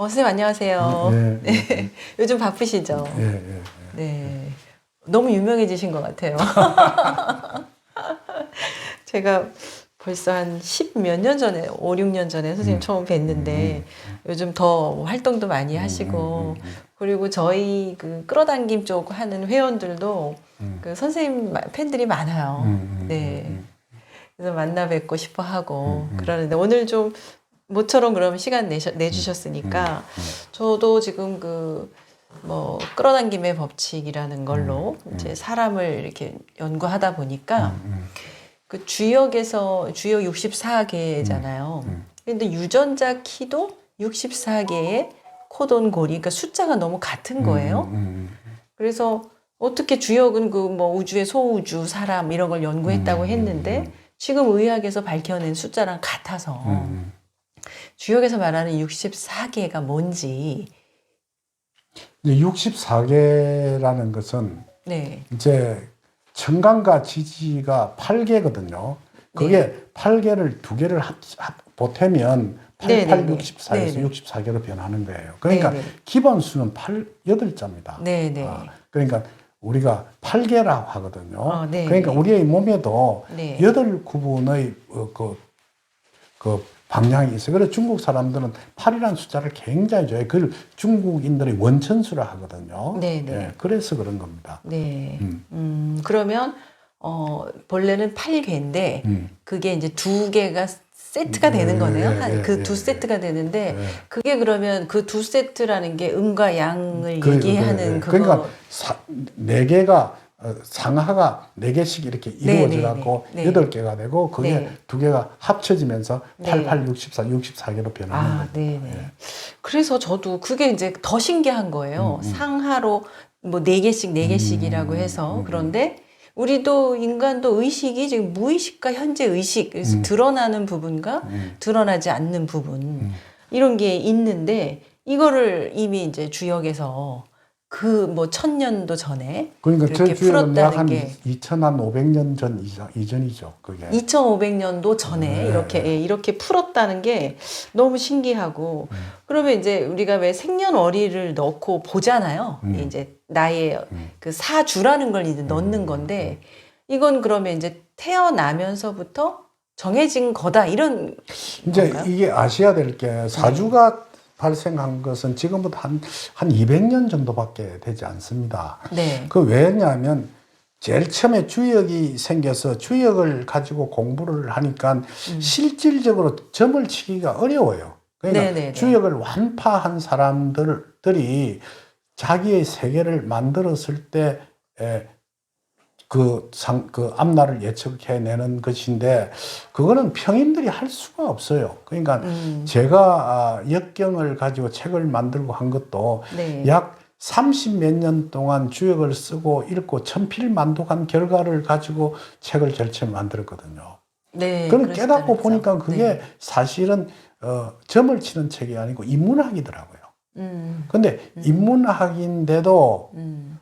선생님 안녕하세요. 네, 네. 요즘 바쁘시죠? 예. 네. 너무 유명해지신 것 같아요. 제가 벌써 한 10 몇 년 전에, 5, 6년 전에 선생님 처음 뵀는데 요즘 더 활동도 많이 하시고 그리고 저희 그 끌어당김 쪽 하는 회원들도 그 선생님 팬들이 많아요. 네. 그래서 만나 뵙고 싶어 하고 그러는데 오늘 좀 모처럼 그럼 시간 내주셨으니까 저도 지금 그 뭐 끌어당김의 법칙이라는 걸로 이제 사람을 이렇게 연구하다 보니까 그 주역에서 주역 64개잖아요. 근데 유전자 키도 64개의 코돈 고리, 그러니까 숫자가 너무 같은 거예요. 그래서 어떻게 주역은 그 뭐 우주의 소우주, 사람 이런 걸 연구했다고 했는데 지금 의학에서 밝혀낸 숫자랑 같아서 주역에서 말하는 64개가 뭔지. 64개라는 것은 네. 이제 청간과 지지가 8개거든요. 그게 네. 8개를 두 개를 보태면 8864에서 64개로 변하는 거예요. 그러니까 네네. 기본 수는 8자입니다. 네네. 그러니까 우리가 8개라고 하거든요. 네. 그러니까 우리의 몸에도 네. 8구분의 그 방향이 있어요. 그래서 중국 사람들은 8이라는 숫자를 굉장히 좋아해요. 그걸 중국인들의 원천수라 하거든요. 네네. 예, 그래서 그런 겁니다. 네. 그러면 본래는 8개인데 그게 이제 2개가 세트가 되는 거네요. 한 그 2세트가 되는데 그게 그러면 그 2세트라는 게 음과 양을 얘기하는 그거. 그러니까 4개가 상하가 4개씩 이렇게 이루어져 갖고 8개가 되고 그게 2개가 합쳐지면서 88, 64, 64개로 변하는 거죠. 네네. 그래서 저도 그게 이제 더 신기한 거예요. 상하로 뭐 4개씩이라고 해서. 그런데 우리도 인간도 의식이 지금 무의식과 현재 의식, 그래서 드러나는 부분과 드러나지 않는 부분 이런 게 있는데 이거를 이미 이제 주역에서 그 뭐 1000년도 전에 그러니까 그렇게 제 주역은 약 풀었다는 한 게 2500년 전 이전이죠. 그게. 2500년도 전에 이렇게 풀었다는 게 너무 신기하고 그러면 이제 우리가 왜 생년월일을 넣고 보잖아요. 이제 나의 그 사주라는 걸 이제 넣는 건데 이건 그러면 이제 태어나면서부터 정해진 거다 이런 이제 건가요? 이게 아셔야 될 게 사주가 발생한 것은 지금부터 한 200년 정도밖에 되지 않습니다. 네. 그 왜냐하면 제일 처음에 주역이 생겨서 주역을 가지고 공부를 하니까 실질적으로 점을 치기가 어려워요. 그러니까 네네네. 주역을 완파한 사람들이 자기의 세계를 만들었을 때 그 앞날을 예측해내는 것인데 그거는 평인들이 할 수가 없어요. 그러니까 제가 역경을 가지고 책을 만들고 한 것도 약 30 몇 년 동안 주역을 쓰고 읽고 천필만독한 결과를 가지고 책을 제일 처음 만들었거든요. 네. 그걸 깨닫고 보니까 그게 네. 사실은 점을 치는 책이 아니고 인문학이더라고요. 근데 인문학인데도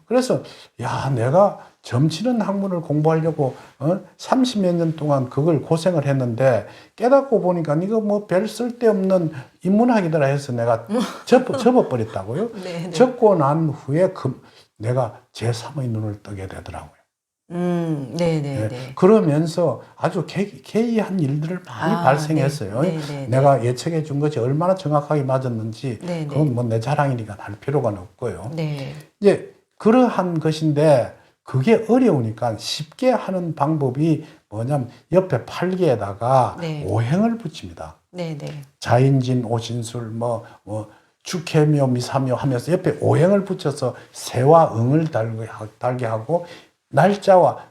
그래서 야 내가 점치는 학문을 공부하려고 30 몇 년 동안 그걸 고생을 했는데 깨닫고 보니까 이거 뭐 별 쓸데없는 인문학이더라 해서 내가 접어버렸다고요. 접고 난 후에 내가 제3의 눈을 뜨게 되더라고요. 그러면서 아주 개이한 일들을 많이 발생했어요. 내가 예측해 준 것이 얼마나 정확하게 맞았는지 그건 뭐 내 자랑이니까 할 필요가 없고요. 이제 그러한 것인데 그게 어려우니까 쉽게 하는 방법이 뭐냐면 옆에 8개에다가 오행을 붙입니다. 자인진, 오신술, 뭐 축해묘, 미사묘 하면서 옆에 오행을 붙여서 새와 응을 달게 하고 날짜와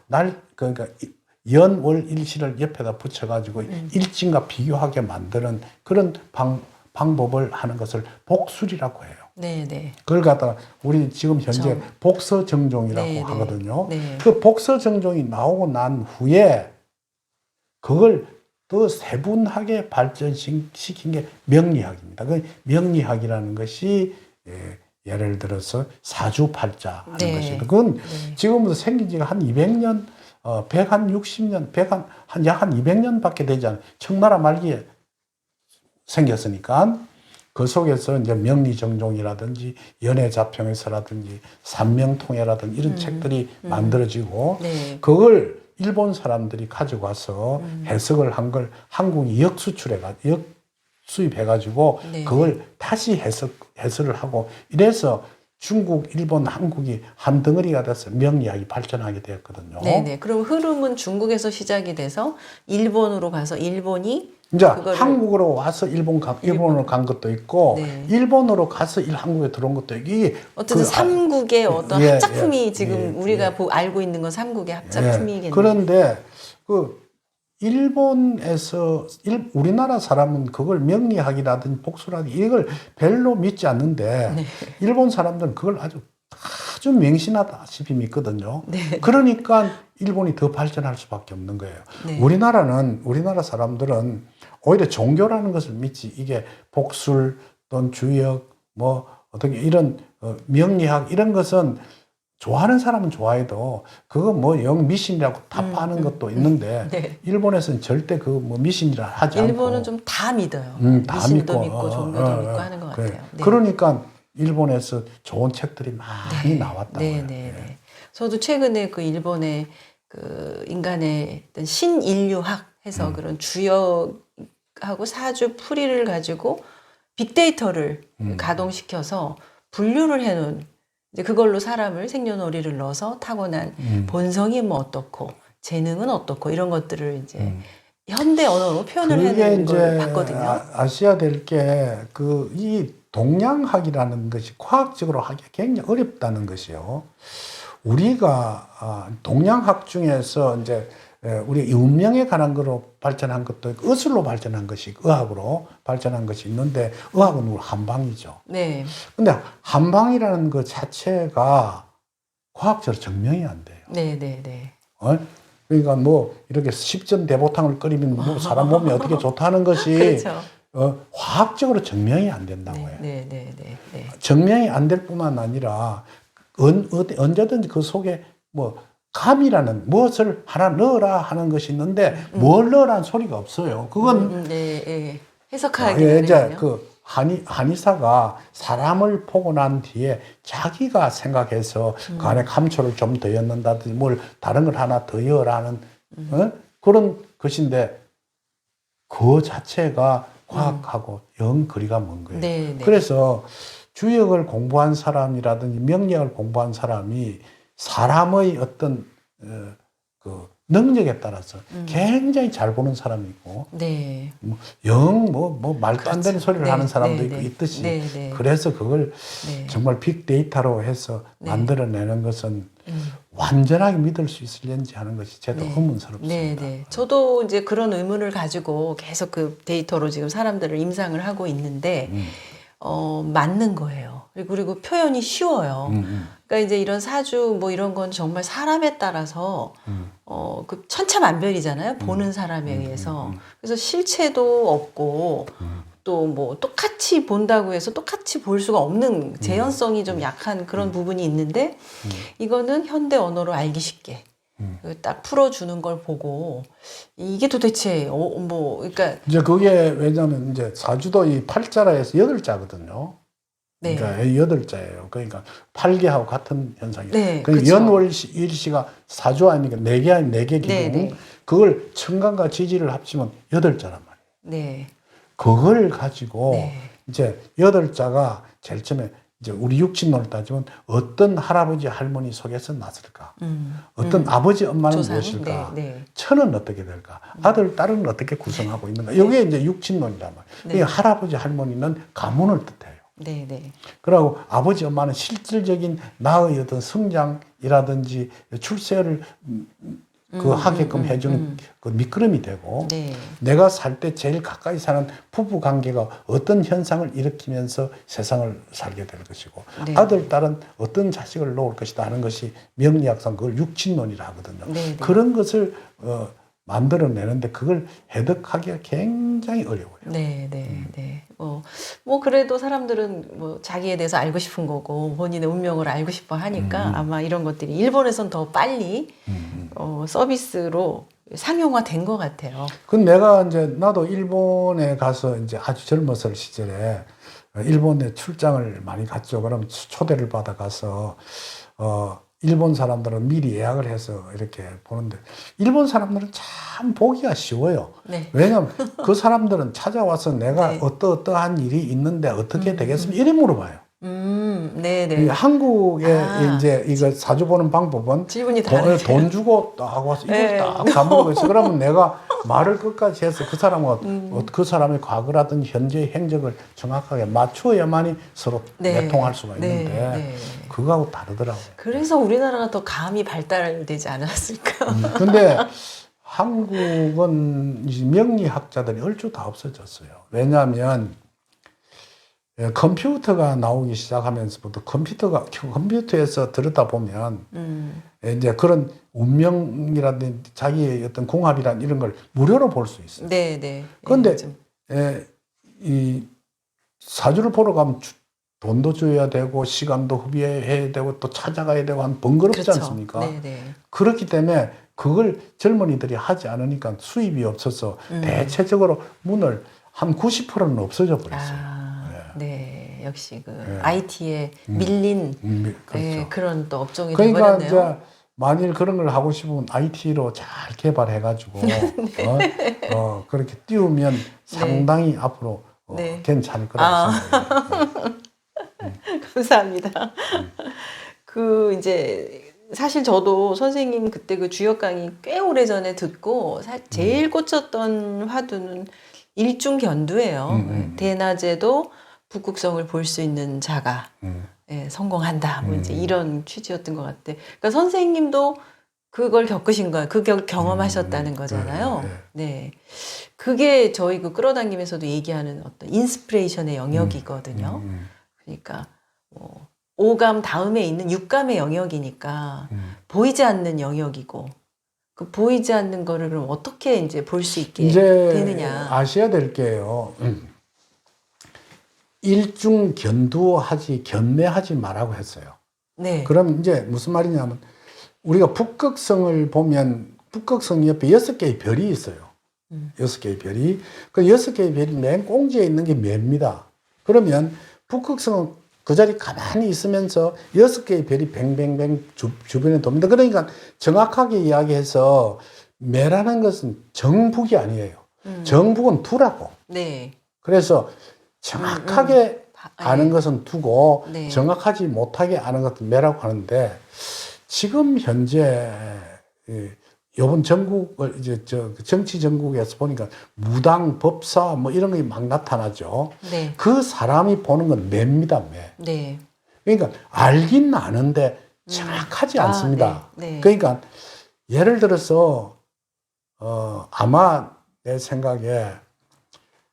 그러니까 연월일시를 옆에다 붙여가지고 일진과 비교하게 만드는 그런 방법을 하는 것을 복술이라고 해요. 그걸 갖다가 우리 지금 현재 복서정종이라고 하거든요. 그 복서정종이 나오고 난 후에 그걸 더 세분하게 발전시킨 게 명리학입니다. 그 명리학이라는 것이 예를 들어서 사주팔자 하는 것이죠. 그건 지금부터 생긴 지가 한 200년, 160년, 약 한 200년밖에 되지 않아요. 청나라 말기에 생겼으니까. 그 속에서 이제 명리정종이라든지 연애자평에서라든지 산명통해라든지 이런 책들이 만들어지고 네. 그걸 일본 사람들이 가지고 와서 해석을 한 걸 한국이 역수입해가지고 네. 그걸 다시 해설을 하고 이래서 중국, 일본, 한국이 한 덩어리가 돼서 명리학이 발전하게 되었거든요. 네네. 그럼 흐름은 중국에서 시작이 돼서 일본으로 가서 일본이 이제 그거를 한국으로 와서 일본으로 간 것도 있고 네. 일본으로 가서 한국에 들어온 것도 있고 이게 어쨌든 삼국의 어떤 예, 합작품이 예, 지금 예, 우리가 알고 있는 건 삼국의 합작품이겠네요. 그런데 그 일본에서 우리나라 사람은 그걸 명리학이라든지 복수라든지 이걸 별로 믿지 않는데 네. 일본 사람들은 그걸 아주 맹신하다시피 믿거든요. 네. 그러니까 일본이 더 발전할 수밖에 없는 거예요. 네. 우리나라 사람들은 오히려 종교라는 것을 믿지 이게 복술 또는 주역 뭐 어떻게 이런 명리학 이런 것은 좋아하는 사람은 좋아해도 그거 뭐 영 미신이라고 타파하는 것도 있는데 네. 일본에서는 절대 그 뭐 미신이라 하지 않고 일본은 좀 다 믿어요. 다 미신도 믿고 믿고 종교도 믿고 하는 것 그래. 같아요. 네. 그러니까 일본에서 좋은 책들이 많이 나왔다고요. 네. 저도 최근에 그 일본의 그 인간의 어떤 신인류학 해서 그런 주역하고 사주 풀이를 가지고 빅데이터를 가동시켜서 분류를 해놓은 이제 그걸로 사람을 생년월일을 넣어서 타고난 본성이 뭐 어떻고 재능은 어떻고 이런 것들을 이제 현대 언어로 표현을 해내는 걸 봤거든요. 아셔야 될 게 이 동양학이라는 것이 과학적으로 하기 굉장히 어렵다는 것이요. 우리가 동양학 중에서 이제 우리 운명에 관한 거로 발전한 것도 있고 의술로 발전한 것이 의학으로 발전한 것이 있는데 의학은 우리 한방이죠. 네. 근데 한방이라는 것 자체가 과학적으로 증명이 안 돼요. 네. 그러니까 뭐 이렇게 십전대보탕을 끓이면 뭐 사람 몸이 어떻게 좋다는 것이 그렇죠. 화학적으로 증명이 안 된다고요. 네. 증명이 안 될 뿐만 아니라 언제든지 그 속에 뭐 감이라는 무엇을 하나 넣어라 하는 것이 있는데 뭘 넣으라는 소리가 없어요. 그건 해석하기 이제 그 한의사가 사람을 보고 난 뒤에 자기가 생각해서 그 안에 감초를 좀 더 넣는다든지 뭘 다른 걸 하나 더 넣으라는 그런 것인데 그 자체가 과학하고 영 거리가 먼 거예요. 네. 그래서 주역을 공부한 사람이라든지 명리학을 공부한 사람이 사람의 어떤 그 능력에 따라서 굉장히 잘 보는 사람이 있고 뭐 말도 안 되는 소리를 하는 사람도 있듯이 그래서 그걸 정말 빅데이터로 해서 만들어내는 것은 완전하게 믿을 수 있을는지 하는 것이 저도 의문스럽습니다. 저도 이제 그런 의문을 가지고 계속 그 데이터로 지금 사람들을 임상을 하고 있는데 맞는 거예요. 그리고 표현이 쉬워요. 그러니까 이제 이런 사주 뭐 이런 건 정말 사람에 따라서 그 천차만별이잖아요. 보는 사람에 의해서. 그래서 실체도 없고 또 뭐 똑같이 본다고 해서 똑같이 볼 수가 없는 재현성이 좀 약한 그런 부분이 있는데 이거는 현대 언어로 알기 쉽게 딱 풀어주는 걸 보고 이게 도대체 뭐 그러니까 이제 그게 왜냐면 이제 사주도 이 8자라에서 8자거든요. 그러니까 8자예요. 그러니까 8개하고 같은 현상이에요. 그러니까 연월일시가 사주 아니니까 4개 아닌 4개 기둥 그걸 천간과 지지를 합치면 8자란 말이에요. 그걸 가지고 이제 8자가 제일 처음에 이제 우리 육친론을 따지면 어떤 할아버지 할머니 속에서 났을까? 어떤 아버지 엄마는 무엇일까? 처는 어떻게 될까? 아들 딸은 어떻게 구성하고 있는가? 이게 이제 육친론이란 말이에요. 그러니까 할아버지 할머니는 가문을 뜻해요. 그리고 아버지 엄마는 실질적인 나의 어떤 성장이라든지 출세를 하게끔 해주는 그 미끄럼이 되고 내가 살 때 제일 가까이 사는 부부 관계가 어떤 현상을 일으키면서 세상을 살게 될 것이고 아들, 딸은 어떤 자식을 놓을 것이다 하는 것이 명리학상 그걸 육친론이라 하거든요. 그런 것을 만들어내는데 그걸 해석하기가 굉장히 어려워요. 뭐 그래도 사람들은 뭐 자기에 대해서 알고 싶은 거고 본인의 운명을 알고 싶어 하니까 아마 이런 것들이 일본에선 더 빨리 서비스로 상용화된 것 같아요. 나도 일본에 가서 이제 아주 젊었을 시절에 일본에 출장을 많이 갔죠. 그럼 초대를 받아가서 일본 사람들은 미리 예약을 해서 이렇게 보는데 일본 사람들은 참 보기가 쉬워요. 네. 왜냐하면 그 사람들은 찾아와서 내가 네. 어떠한 일이 있는데 어떻게 되겠습니까? 이래 물어봐요. 네네. 한국에 이제 이거 사주 보는 방법은 질문이 다르죠. 돈 주고 딱 와서 이걸 네. 딱 다 물어보고 있어. 그러면 내가 말을 끝까지 해서 그 사람은 그 사람의 과거라든지 현재의 행적을 정확하게 맞추어야만이 서로 네. 내통할 수가 있는데 네. 그거하고 다르더라고요. 그래서 우리나라가 더 감이 발달되지 않았을까? 근데 한국은 이제 명리학자들이 얼추 다 없어졌어요. 왜냐하면 컴퓨터가 나오기 시작하면서부터 컴퓨터에서 들었다 보면 이제 그런 운명이라든지 자기의 어떤 궁합이란 이런 걸 무료로 볼 수 있어요. 네. 그런데 이 사주를 보러 가면 돈도 줘야 되고 시간도 허비해야 되고 또 찾아가야 되고 한 번거롭지 그렇죠. 않습니까? 네네. 그렇기 때문에 그걸 젊은이들이 하지 않으니까 수입이 없어서 대체적으로 문을 한 90%는 없어져 버렸어요. 네, 역시 그 IT에 밀린 그렇죠. 그런 또 업종이 그러니까 되버렸네요. 이제 만일 그런 걸 하고 싶으면 IT로 잘 개발해가지고 그렇게 띄우면 상당히 앞으로 괜찮을 거라고 생각해요. 감사합니다. 그 이제 사실 저도 선생님 그때 그 주역 강의 꽤 오래 전에 듣고 제일 꽂혔던 화두는 일중견두예요. 대낮에도 북극성을 볼 수 있는 자가 성공한다. 뭐 이제 이런 취지였던 것 같아. 그러니까 선생님도 그걸 겪으신 거예요. 그 경험하셨다는 거잖아요. 네. 그게 저희 그 끌어당김에서도 얘기하는 어떤 인스피레이션의 영역이거든요. 그러니까 뭐 오감 다음에 있는 육감의 영역이니까 보이지 않는 영역이고 그 보이지 않는 거를 그럼 어떻게 이제 볼 수 있게 되느냐. 아셔야 될 게요. 견내하지 말라고 했어요. 네. 그럼 이제 무슨 말이냐면 우리가 북극성을 보면 북극성 옆에 6개의 별이 있어요. 6개의 별이. 그 6개의 별이 맨 공지에 있는 게 매입니다. 그러면 북극성은 그 자리 가만히 있으면서 6개의 별이 뱅뱅뱅 주변에 돕니다. 그러니까 정확하게 이야기해서 매라는 것은 정북이 아니에요. 정북은 두라고. 네. 그래서 정확하게 아는 것은 두고 정확하지 못하게 아는 것은 매라고 하는데 지금 현재 요번 전국을 이제 정치 전국에서 보니까 무당, 법사 뭐 이런 게 막 나타나죠. 네. 그 사람이 보는 건 매입니다, 매. 네. 그러니까 알긴 아는데 정확하지 않습니다. 네. 그러니까 예를 들어서 아마 내 생각에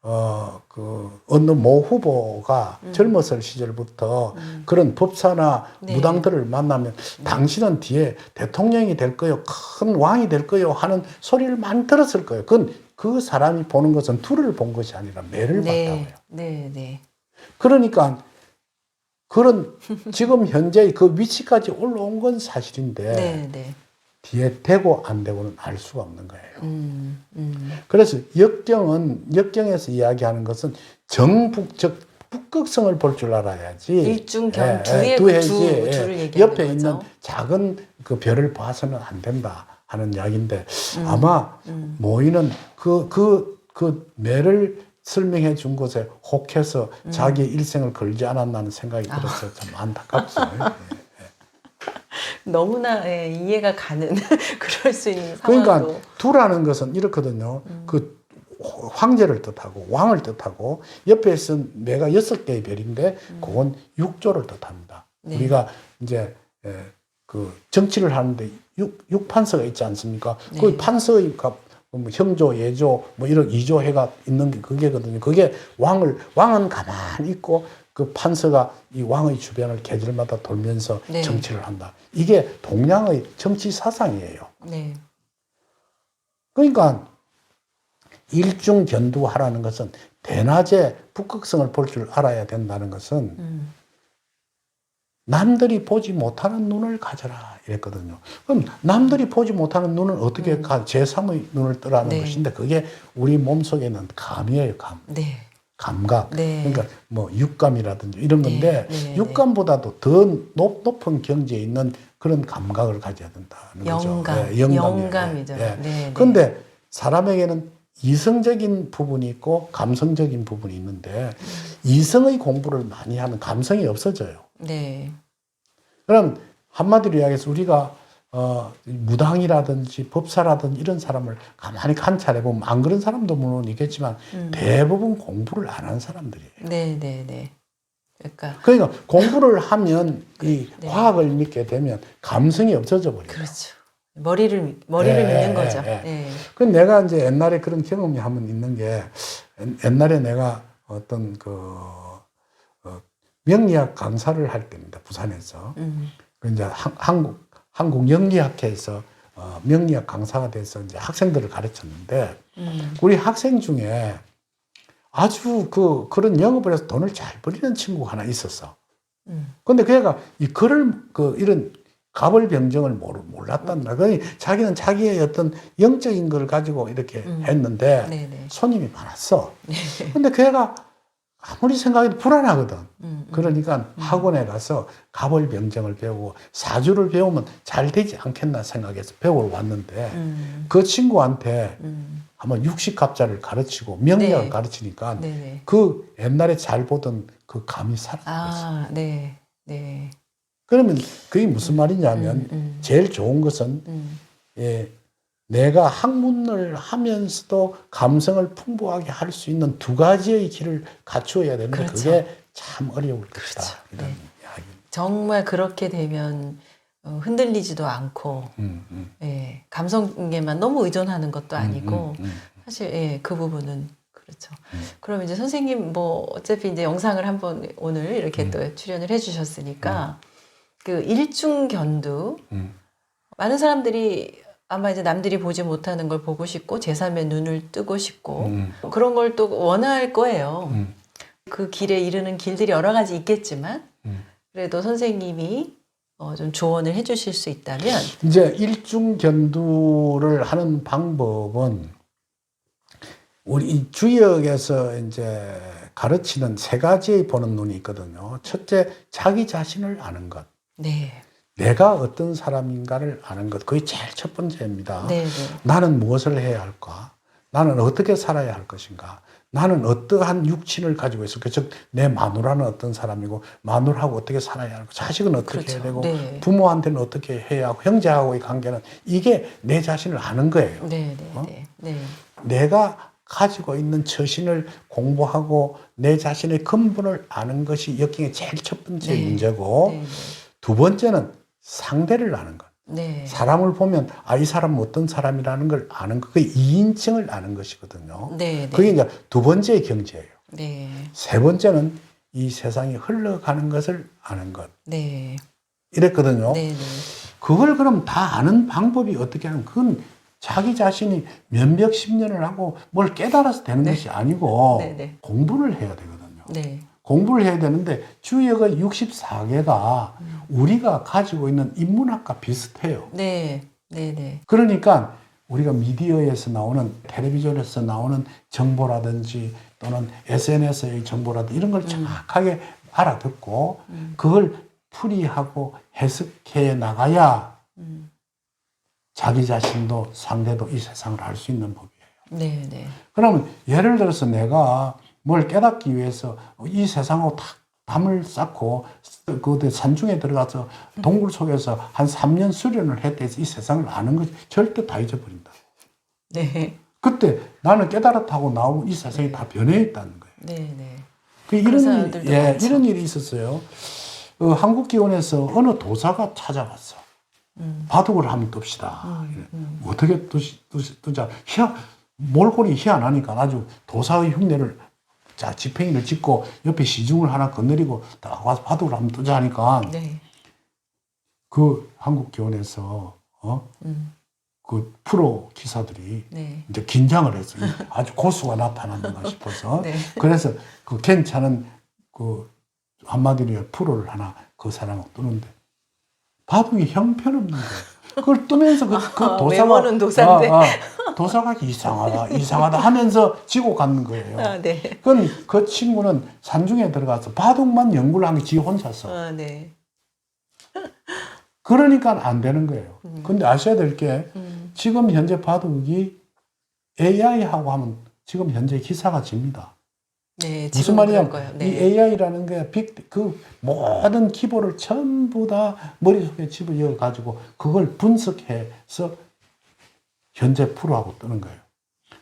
어느 모 후보가 젊었을 시절부터 그런 법사나 무당들을 만나면 당신은 뒤에 대통령이 될 거요, 큰 왕이 될 거요 하는 소리를 많이 들었을 거예요. 그건 그 사람이 보는 것은 둘을 본 것이 아니라 매를 봤다고요. 네. 그러니까 그런 지금 현재 그 위치까지 올라온 건 사실인데 뒤에 되고 안 되고는 알 수가 없는 거예요. 그래서 역경에서 이야기하는 것은 정북적 북극성을 볼 줄 알아야지. 일중견두의 두를 얘기하는 옆에 거죠. 있는 작은 그 별을 봐서는 안 된다 하는 이야기인데 아마 모이는 그 매를 설명해 준 것에 혹해서 자기의 일생을 걸지 않았나는 생각이 들어서 참 안타깝습니다. 너무나 이해가 가는 그럴 수 있는 상황도. 그러니까 두라는 것은 이렇거든요. 그 황제를 뜻하고 왕을 뜻하고 옆에 있은 매가 6개의 별인데 그건 육조를 뜻합니다. 우리가 이제 그 정치를 하는데 육판서가 있지 않습니까? 그 판서의 뭐 형조, 예조, 뭐 이런 이조해가 있는 게 그게거든요. 그게 왕은 가만히 있고 그 판서가 이 왕의 주변을 계절마다 돌면서 정치를 한다. 이게 동양의 정치 사상이에요. 그러니까 일중견두하라는 것은 대낮에 북극성을 볼 줄 알아야 된다는 것은 남들이 보지 못하는 눈을 가져라 이랬거든요. 그럼 남들이 보지 못하는 눈은 어떻게 제3의 눈을 뜨라는 것인데 그게 우리 몸속에 있는 감이에요, 감. 감각. 네. 그러니까 뭐 육감이라든지 이런 건데 육감보다도 더 높은 경지에 있는 그런 감각을 가져야 된다는 거죠. 예, 영감이죠. 네. 그런데 사람에게는 이성적인 부분이 있고 감성적인 부분이 있는데 이성의 공부를 많이 하면 감성이 없어져요. 네. 그럼 한마디로 이야기해서 우리가 무당이라든지 법사라든지 이런 사람을 가만히 관찰해 보면 안 그런 사람도 물론 있겠지만 대부분 공부를 안 한 사람들이에요. 네. 그러니까 공부를 하면 이 과학을 믿게 되면 감성이 없어져 버려요. 그렇죠. 머리를 믿는 거죠. 그 내가 이제 옛날에 그런 경험이 한번 있는 게 옛날에 내가 어떤 명리학 강사를 할 때입니다. 부산에서. 그 이제 한국 연기학회에서 명리학 강사가 돼서 이제 학생들을 가르쳤는데 우리 학생 중에 아주 그런 영업을 해서 돈을 잘 벌이는 친구가 하나 있었어. 근데 그 애가 이 글을 이런 가벌병정을 몰랐단다. 그러니 자기는 자기의 어떤 영적인 걸 가지고 이렇게 했는데 손님이 많았어. 근데 그 애가 아무리 생각해도 불안하거든. 그러니까 학원에 가서 가벌병정을 배우고 사주를 배우면 잘 되지 않겠나 생각해서 배우러 왔는데 그 친구한테 한번 60갑자를 가르치고 명리학을 가르치니까 그 옛날에 잘 보던 그 감이 살아난 거지. 그러면 그게 무슨 말이냐면 제일 좋은 것은 내가 학문을 하면서도 감성을 풍부하게 할 수 있는 두 가지의 길을 갖추어야 되는데 그게 참 어려울 것이다. 이런 이야기. 정말 그렇게 되면 흔들리지도 않고 감성에만 너무 의존하는 것도 아니고 사실 그 부분은 그렇죠. 그럼 이제 선생님 뭐 어차피 이제 영상을 한번 오늘 이렇게 또 출연을 해주셨으니까 그 일중견두 많은 사람들이 아마 이제 남들이 보지 못하는 걸 보고 싶고 제3의 눈을 뜨고 싶고 그런 걸 또 원할 거예요. 그 길에 이르는 길들이 여러 가지 있겠지만 그래도 선생님이 좀 조언을 해주실 수 있다면 이제 일중견두를 하는 방법은 우리 주역에서 이제 가르치는 세 가지의 보는 눈이 있거든요. 첫째, 자기 자신을 아는 것. 내가 어떤 사람인가를 아는 것. 그게 제일 첫 번째입니다. 나는 무엇을 해야 할까? 나는 어떻게 살아야 할 것인가? 나는 어떠한 육친을 가지고 있을까? 즉, 내 마누라는 어떤 사람이고, 마누라하고 어떻게 살아야 할까? 자식은 어떻게 해야 되고, 부모한테는 어떻게 해야 하고, 형제하고의 관계는 이게 내 자신을 아는 거예요. 내가 가지고 있는 처신을 공부하고 내 자신의 근본을 아는 것이 역경의 제일 첫 번째 문제고 두 번째는 상대를 아는 것. 사람을 보면 이 사람은 어떤 사람이라는 걸 아는 것. 그게 이인칭을 아는 것이거든요. 그게 이제 두 번째의 경지예요. 세 번째는 이 세상이 흘러가는 것을 아는 것. 이랬거든요. 그걸 그럼 다 아는 방법이 어떻게 하면 그건 자기 자신이 몇십 년을 하고 뭘 깨달아서 되는 것이 아니고 공부를 해야 되거든요. 공부를 해야 되는데 주역의 64개가 우리가 가지고 있는 인문학과 비슷해요. 그러니까 우리가 미디어에서 나오는 텔레비전에서 나오는 정보라든지 또는 SNS의 정보라든지 이런 걸 정확하게 알아듣고 그걸 풀이하고 해석해 나가야 자기 자신도 상대도 이 세상을 알 수 있는 법이에요. 그러면 예를 들어서 내가 뭘 깨닫기 위해서 이 세상하고 딱 담을 쌓고 그 산중에 들어가서 동굴 속에서 한 3년 수련을 했대서 이 세상을 아는 것이 절대 다 잊어버린다. 그때 나는 깨달았다고 나오면 이 세상이 다 변해 있다는 거예요. 이런 일이 있었어요. 한국기원에서 어느 도사가 찾아왔어. 바둑을 한번 둡시다. 어떻게 두자. 몰골이 희한하니까 아주 도사의 흉내를 지팽이를 짚고 옆에 시중을 하나 건드리고 딱 와서 바둑을 한번 두자 하니까 그 한국기원에서 그 프로 기사들이 이제 긴장을 했어요. 아주 고수가 나타났는가 싶어서. 그래서 그 괜찮은 그 한마디로 프로를 하나 그 사람하고 뜨는데 바둑이 형편없는 거예요. 그걸 뜨면서 그 도사가 외모는 도사인데. 도사가 이상하다 하면서 지고 가는 거예요. 네. 그건 그 친구는 산중에 들어가서 바둑만 연구를 한 게 지 혼자서. 네. 그러니까 안 되는 거예요. 근데 아셔야 될 게 지금 현재 바둑이 AI하고 하면 지금 현재 기사가 집니다. 네, 무슨 말이냐? 네. 이 AI라는 게 그 모든 기보를 전부 다 머릿속에 집어넣어 가지고 그걸 분석해서 현재 프로하고 뜨는 거예요.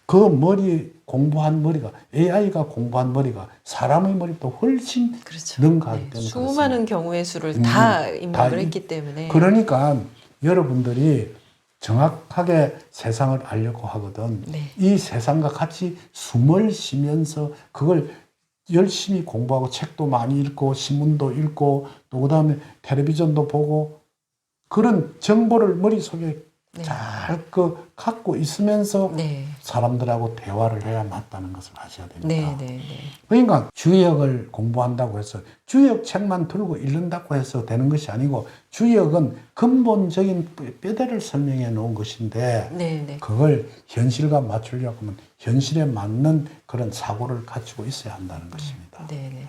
그 머리 공부한 머리가 AI가 공부한 머리가 사람의 머리도 훨씬 그렇죠. 능가하기 네. 때문에 수많은 경우의 수를 다 입력을 했기 때문에. 그러니까 여러분들이 정확하게 세상을 알려고 하거든. 네. 이 세상과 같이 숨을 쉬면서 그걸 열심히 공부하고 책도 많이 읽고 신문도 읽고 또 그다음에 텔레비전도 보고 그런 정보를 머릿속에 네. 잘 갖고 있으면서 네. 사람들하고 대화를 해야 맞다는 것을 아셔야 됩니다. 네, 네, 네. 그러니까 주역을 공부한다고 해서 주역 책만 들고 읽는다고 해서 되는 것이 아니고 주역은 근본적인 뼈대를 설명해 놓은 것인데 네, 네. 그걸 현실과 맞추려고 하면 현실에 맞는 그런 사고를 갖추고 있어야 한다는 것입니다. 네, 네.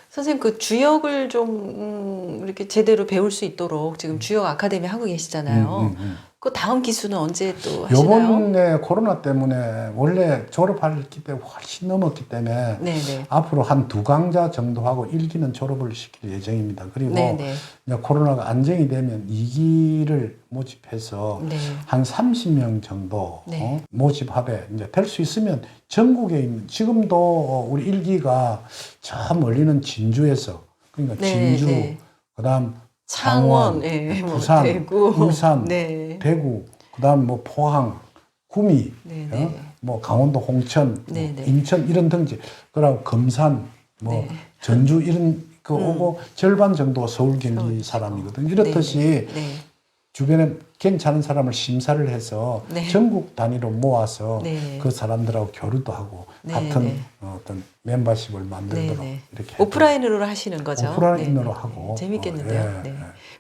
선생님 그 주역을 좀 이렇게 제대로 배울 수 있도록 지금 주역 아카데미 하고 계시잖아요. 그 다음 기수는 언제 또 하시나요? 요번에 코로나 때문에 원래 졸업할 때 훨씬 넘었기 때문에 네네. 앞으로 한 2강자 정도 하고 1기는 졸업을 시킬 예정입니다. 그리고 네네. 이제 코로나가 안정이 되면 2기를 모집해서 네. 한 30명 정도 네. 모집합에 이제 될 수 있으면 전국에 있는 지금도 우리 1기가 저 멀리는 진주에서 그러니까 네, 진주 네. 그다음 창원, 창원, 네, 뭐 부산, 대구, 울산, 네. 대구, 그다음 뭐 포항, 구미, 네, 네. 뭐 강원도 홍천, 네, 뭐 네. 인천 이런 등지, 그리고 금산, 뭐 네. 전주 이런 그 오고 절반 정도가 서울 경기 사람이거든요. 이렇듯이 네. 주변에 괜찮은 사람을 심사를 해서 네. 전국 단위로 모아서 네. 그 사람들하고 교류도 하고 네, 같은 네. 어떤 멤버십을 만들도록 네, 네. 이렇게 오프라인으로 하시는 거죠? 오프라인으로 네. 하고 재밌겠는데요. 예, 네.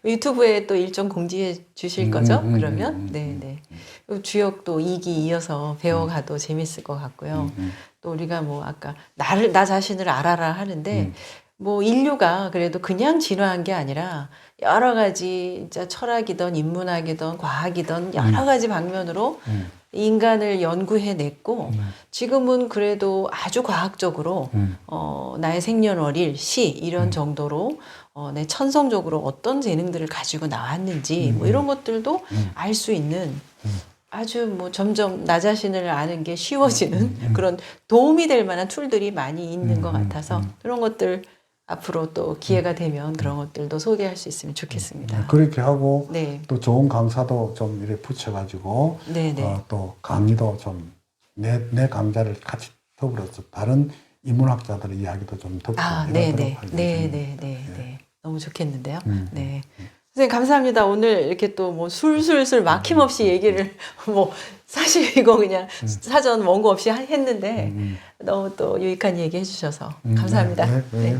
예. 유튜브에 또 일정 공지해 주실 거죠? 그러면 네. 주역도 2기 이어서 배워가도 재밌을 것 같고요. 또 우리가 뭐 아까 나 자신을 알아라 하는데 뭐 인류가 그래도 그냥 진화한 게 아니라 여러 가지 진짜 철학이든 인문학이든 과학이든 여러 가지 방면으로 인간을 연구해냈고 지금은 그래도 아주 과학적으로 나의 생년월일, 시 이런 정도로 내 천성적으로 어떤 재능들을 가지고 나왔는지 뭐 이런 것들도 알 수 있는 아주 뭐 점점 나 자신을 아는 게 쉬워지는 그런 도움이 될 만한 툴들이 많이 있는 것 같아서 그런 것들 앞으로 또 기회가 되면 그런 것들도 소개할 수 있으면 좋겠습니다. 그렇게 하고 네. 또 좋은 강사도 좀 이렇게 붙여가지고 네네. 또 강의도 좀 내 강좌를 같이 더불어서 다른 인문학자들의 이야기도 좀 듣고 네네. 이러도록 네네네. 너무 좋겠는데요. 네. 선생님 감사합니다. 오늘 이렇게 또 뭐 술술술 막힘없이 얘기를 뭐 사실 이거 그냥 사전 원고 없이 했는데 너무 또 유익한 얘기 해주셔서 감사합니다. 네.